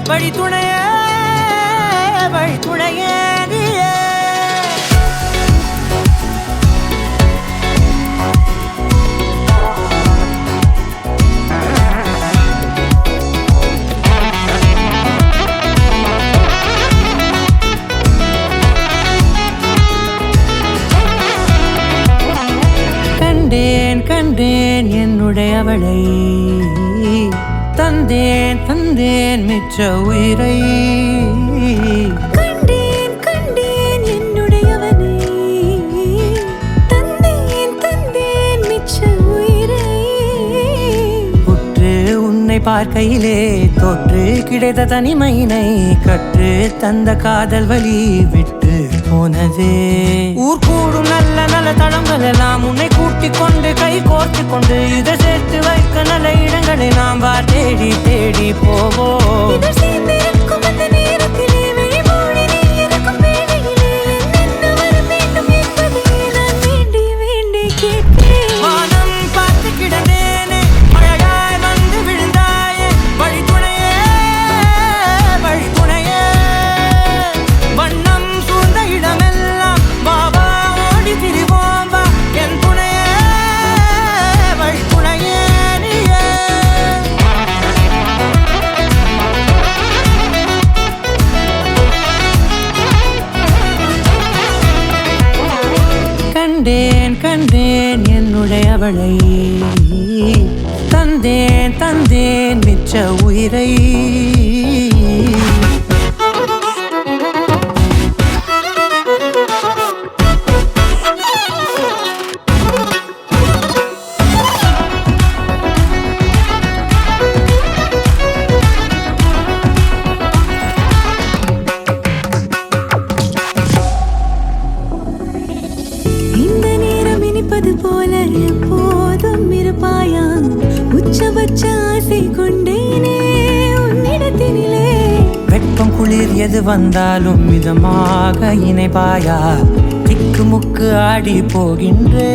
வழி துணையே வழி துணையே நீயே. கண்டேன் கண்டேன் என்னுடையவளை, தந்தேன் தந்தேன் மிச்ச உயிரை. கண்டேன் கண்டேன் என்னுடையவனை, தந்தேன் தந்தேன் மிச்ச உயிரை. உற்று உன்னை பார்க்கையிலே தோற்று கிடைத்த தனிமையினை கற்று தந்த காதல் வழி விட்டு போனதே. ஊர் கூடும் நல்ல நல்ல தளங்கள் எல்லாம் உன்னை கூட்டிக் கொண்டு கை கோர்த்து கொண்டு இதை சேர்த்து வைக்க நல்ல இடங்களை நாம் வா தேடி தேடி போவோம். இதழ் சேர்ந்திருக்கும் அந்த நேரத்திலே விழிமூடி நீ இருக்கும் வேளையிலே என்னென்ன வர வேண்டும் என்பதை நான் வேண்டி வேண்டி கேட்கிறேன். வானம் பார்த்து கிடந்தேனே, மழையாய் வந்து விழுந்தாயே, வழி துணையே வழி துணையே. வண்ணம் சூழ்ந்த இடமெல்லாம் வா வா ஓடி திரிவோம் வா, என் துணையே வழி துணையே நீயே. கண்டேன் கண்டேன் என்னுடையவளை, தந்தேன் தந்தேன் மிச்ச உயிரை. இந்த நேரம் இனிப்பது போல எப்போதும் இருப்பாயா, உச்சபட்ச ஆசை கொண்டேனே உன்னிடத்தினிலே. வெப்பம் குளிர் எது வந்தாலும் மிதமாக இணைப்பாயா, திக்கு முக்கு ஆடி போகின்றே.